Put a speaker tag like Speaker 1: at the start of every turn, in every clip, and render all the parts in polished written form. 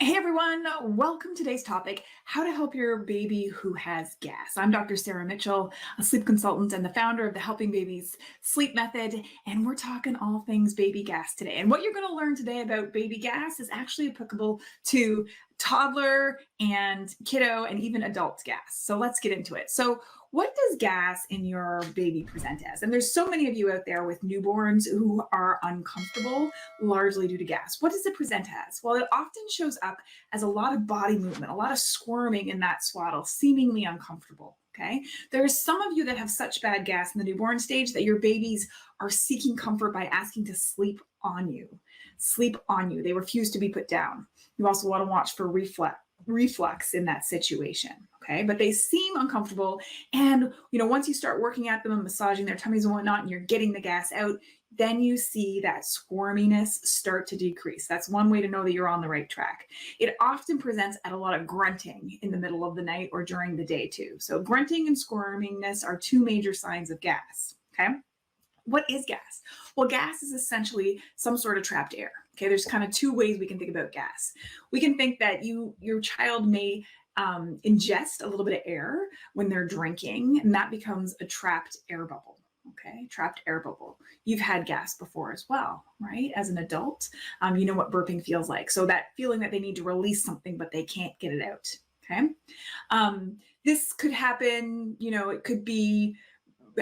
Speaker 1: Hey everyone, welcome to today's topic, how to help your baby who has gas. I'm Dr. Sarah Mitchell, a sleep consultant and the founder of the Helping Babies Sleep Method, and we're talking all things baby gas today. And what you're going to learn today about baby gas is actually applicable to toddler and kiddo and even adult gas. So let's get into it. So what does gas in your baby present as? And there's so many of you out there with newborns who are uncomfortable, largely due to gas. What does it present as? Well, it often shows up as a lot of body movement, a lot of squirming in that swaddle, seemingly uncomfortable. Okay. There's some of you that have such bad gas in the newborn stage that your babies are seeking comfort by asking to sleep on you. Sleep on you. They refuse to be put down. You also want to watch for reflux in that situation. Okay, but they seem uncomfortable. And, once you start working at them and massaging their tummies and whatnot, and you're getting the gas out, then you see that squirminess start to decrease. That's one way to know that you're on the right track. It often presents at a lot of grunting in the middle of the night or during the day too. So grunting and squirminess are two major signs of gas. Okay. What is gas? Well, gas is essentially some sort of trapped air. Okay, there's kind of two ways we can think about gas. We can think that your child may ingest a little bit of air when they're drinking, and that becomes a trapped air bubble. Okay, trapped air bubble. You've had gas before as well, right? As an adult, you know what burping feels like. So that feeling that they need to release something, but they can't get it out. Okay, this could happen. It could be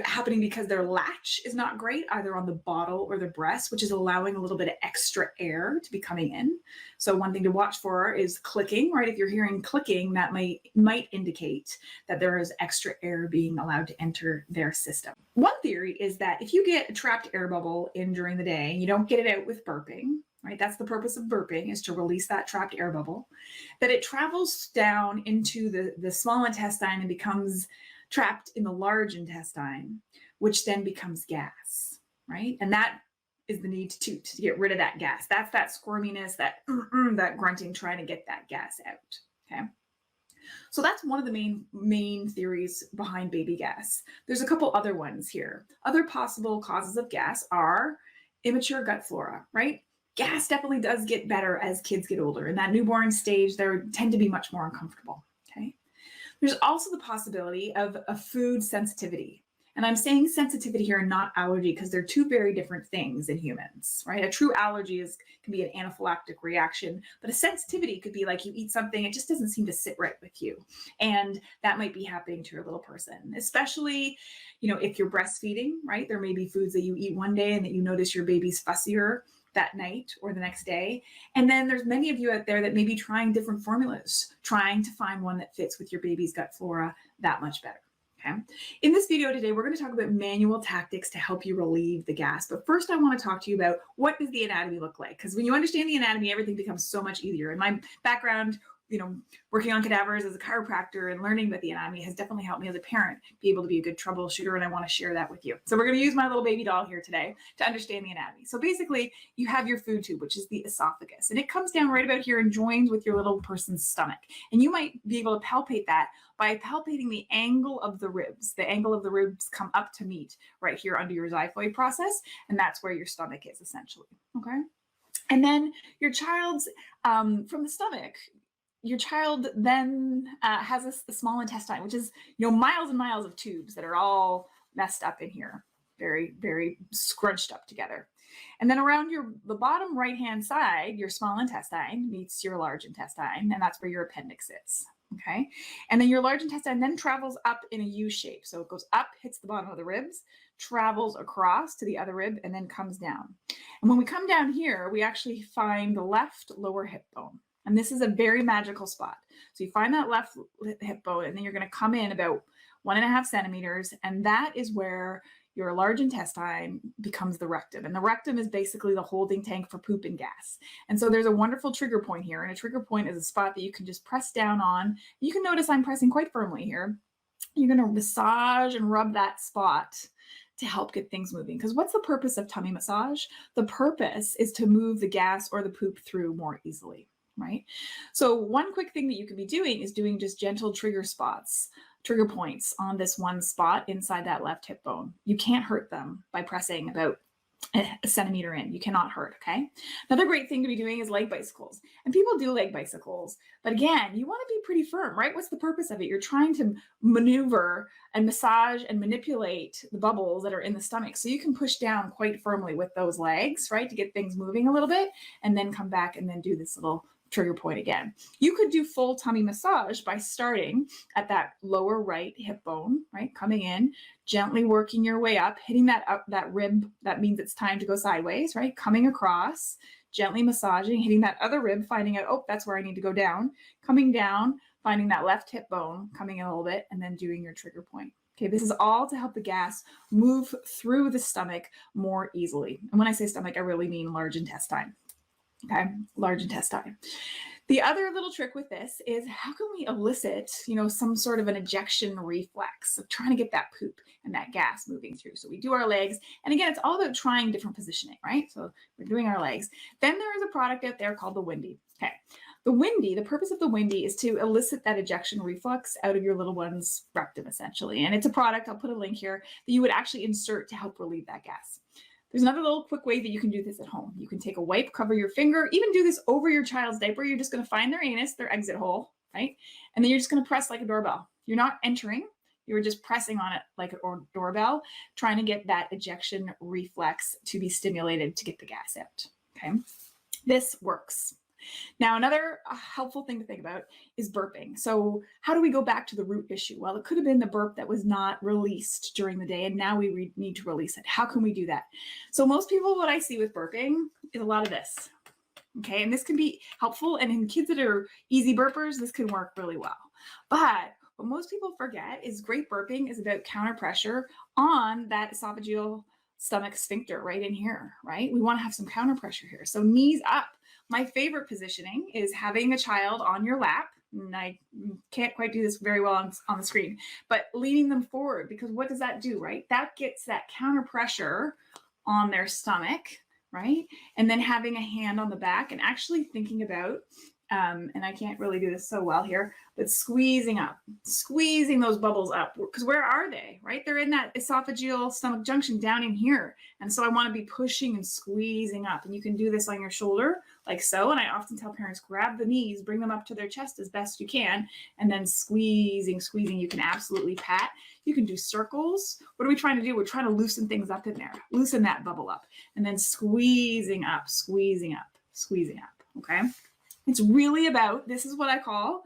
Speaker 1: happening because their latch is not great, either on the bottle or the breast, which is allowing a little bit of extra air to be coming in. So one thing to watch for is clicking, right? If you're hearing clicking, that might indicate that there is extra air being allowed to enter their system. One theory is that if you get a trapped air bubble in during the day, and you don't get it out with burping, right? That's the purpose of burping, is to release that trapped air bubble, that it travels down into the small intestine and becomes trapped in the large intestine, which then becomes gas, right? And that is the need to get rid of that gas. That's that squirminess, that grunting, trying to get that gas out. Okay. So that's one of the main theories behind baby gas. There's a couple other ones here. Other possible causes of gas are immature gut flora, right? Gas definitely does get better as kids get older. In that newborn stage, they tend to be much more uncomfortable. Okay. There's also the possibility of a food sensitivity. And I'm saying sensitivity here and not allergy because they're two very different things in humans, right? A true allergy can be an anaphylactic reaction, but a sensitivity could be like you eat something, it just doesn't seem to sit right with you. And that might be happening to your little person, especially, if you're breastfeeding, right? There may be foods that you eat one day and that you notice your baby's fussier that night or the next day. And then there's many of you out there that may be trying different formulas, trying to find one that fits with your baby's gut flora that much better. Okay. In this video today, we're going to talk about manual tactics to help you relieve the gas. But first, I want to talk to you about what does the anatomy look like? Because when you understand the anatomy, everything becomes so much easier. In my background, working on cadavers as a chiropractor and learning about the anatomy has definitely helped me as a parent be able to be a good troubleshooter, and I want to share that with you. So we're going to use my little baby doll here today to understand the anatomy. So basically, you have your food tube, which is the esophagus, and it comes down right about here and joins with your little person's stomach. And you might be able to palpate that by palpating the angle of the ribs. The angle of the ribs come up to meet right here under your xiphoid process, and that's where your stomach is essentially. Okay. And then your child's, from the stomach, your child then has a small intestine, which is, miles and miles of tubes that are all messed up in here, very, very scrunched up together. And then around the bottom right-hand side, your small intestine meets your large intestine, and that's where your appendix is. Okay. And then your large intestine then travels up in a U shape. So it goes up, hits the bottom of the ribs, travels across to the other rib, and then comes down. And when we come down here, we actually find the left lower hip bone. And this is a very magical spot. So you find that left hip bone, and then you're going to come in about 1.5 centimeters. And that is where your large intestine becomes the rectum. And the rectum is basically the holding tank for poop and gas. And so there's a wonderful trigger point here. And a trigger point is a spot that you can just press down on. You can notice I'm pressing quite firmly here. You're going to massage and rub that spot to help get things moving. Because what's the purpose of tummy massage? The purpose is to move the gas or the poop through more easily. Right? So one quick thing that you could be doing is doing just gentle trigger points on this one spot inside that left hip bone. You can't hurt them by pressing about a centimeter in. You cannot hurt, okay? Another great thing to be doing is leg bicycles. And people do leg bicycles, but again, you want to be pretty firm, right? What's the purpose of it? You're trying to maneuver and massage and manipulate the bubbles that are in the stomach. So you can push down quite firmly with those legs, right? To get things moving a little bit, and then come back and then do this little trigger point again. You could do full tummy massage by starting at that lower right hip bone, right? Coming in, gently working your way up, hitting that rib. That means it's time to go sideways, right? Coming across, gently massaging, hitting that other rib, finding out, oh, that's where I need to go down. Coming down, finding that left hip bone, coming in a little bit, and then doing your trigger point. Okay, this is all to help the gas move through the stomach more easily. And when I say stomach, I really mean large intestine. Okay, large intestine. The other little trick with this is how can we elicit, some sort of an ejection reflex of trying to get that poop and that gas moving through. So we do our legs. And again, it's all about trying different positioning, right? So we're doing our legs. Then there is a product out there called the Windi. Okay. The purpose of the Windi is to elicit that ejection reflex out of your little one's rectum, essentially. And it's a product, I'll put a link here, that you would actually insert to help relieve that gas. There's another little quick way that you can do this at home. You can take a wipe, cover your finger, even do this over your child's diaper. You're just going to find their anus, their exit hole, right? And then you're just going to press like a doorbell. You're not entering. You're just pressing on it like a doorbell, trying to get that ejection reflex to be stimulated to get the gas out, okay? This works. Now, another helpful thing to think about is burping. So how do we go back to the root issue? Well, it could have been the burp that was not released during the day, and now we need to release it. How can we do that? So most people, what I see with burping is a lot of this. Okay, and this can be helpful. And in kids that are easy burpers, this can work really well. But what most people forget is great burping is about counter pressure on that esophageal stomach sphincter right in here, right? We want to have some counter pressure here. So knees up. My favorite positioning is having a child on your lap. And I can't quite do this very well on the screen, but leaning them forward, because what does that do, right? That gets that counter pressure on their stomach, right? And then having a hand on the back and actually thinking about, and I can't really do this so well here, but squeezing those bubbles up, because where are they, right? They're in that esophageal stomach junction down in here. And so I want to be pushing and squeezing up, and you can do this on your shoulder like so. And I often tell parents, grab the knees, bring them up to their chest as best you can, and then squeezing. You can absolutely pat. You can do circles. What are we trying to do? We're trying to loosen things up in there, loosen that bubble up, and then squeezing up, okay? It's really about, this is what I call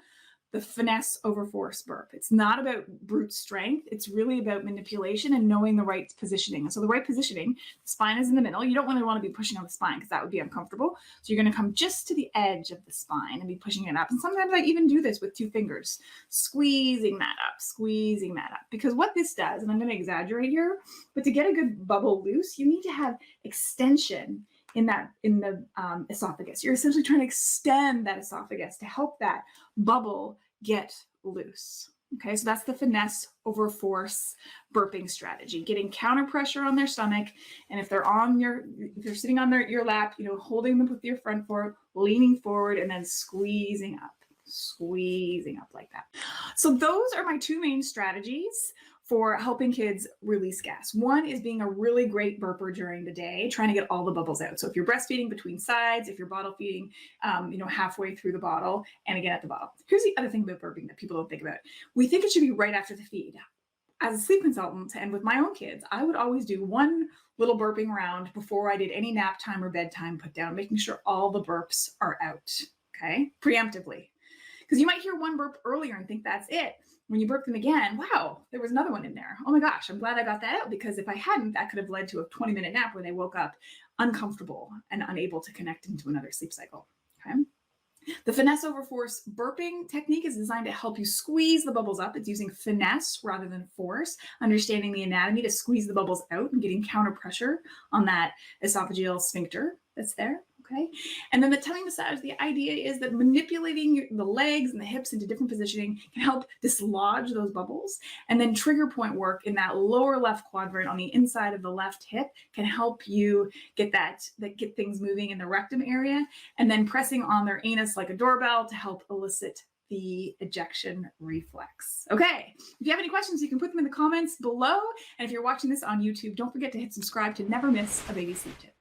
Speaker 1: the finesse over force burp. It's not about brute strength. It's really about manipulation and knowing the right positioning. And so the right positioning, the spine is in the middle. You don't really want to be pushing on the spine because that would be uncomfortable. So you're going to come just to the edge of the spine and be pushing it up. And sometimes I even do this with 2 fingers, squeezing that up. Because what this does, and I'm going to exaggerate here, but to get a good bubble loose, you need to have extension in the esophagus. You're essentially trying to extend that esophagus to help that bubble get loose. Okay, so that's the finesse over force burping strategy, getting counter pressure on their stomach. And if they're sitting on your lap, holding them with your front foot, leaning forward, and then squeezing up like that. So those are my 2 main strategies for helping kids release gas. One is being a really great burper during the day, trying to get all the bubbles out. So if you're breastfeeding between sides, if you're bottle feeding, halfway through the bottle, and again at the bottle. Here's the other thing about burping that people don't think about. We think it should be right after the feed. As a sleep consultant and with my own kids, I would always do one little burping round before I did any nap time or bedtime put down, making sure all the burps are out, okay, preemptively. Because you might hear one burp earlier and think that's it. When you burp them again, wow, there was another one in there. Oh my gosh, I'm glad I got that out, because if I hadn't, that could have led to a 20-minute nap where they woke up uncomfortable and unable to connect into another sleep cycle, okay? The finesse over force burping technique is designed to help you squeeze the bubbles up. It's using finesse rather than force, understanding the anatomy to squeeze the bubbles out and getting counter pressure on that esophageal sphincter that's there. Okay. And then the tummy massage, the idea is that manipulating the legs and the hips into different positioning can help dislodge those bubbles. And then trigger point work in that lower left quadrant on the inside of the left hip can help you get get things moving in the rectum area. And then pressing on their anus like a doorbell to help elicit the ejection reflex. Okay, if you have any questions, you can put them in the comments below. And if you're watching this on YouTube, don't forget to hit subscribe to never miss a baby sleep tip.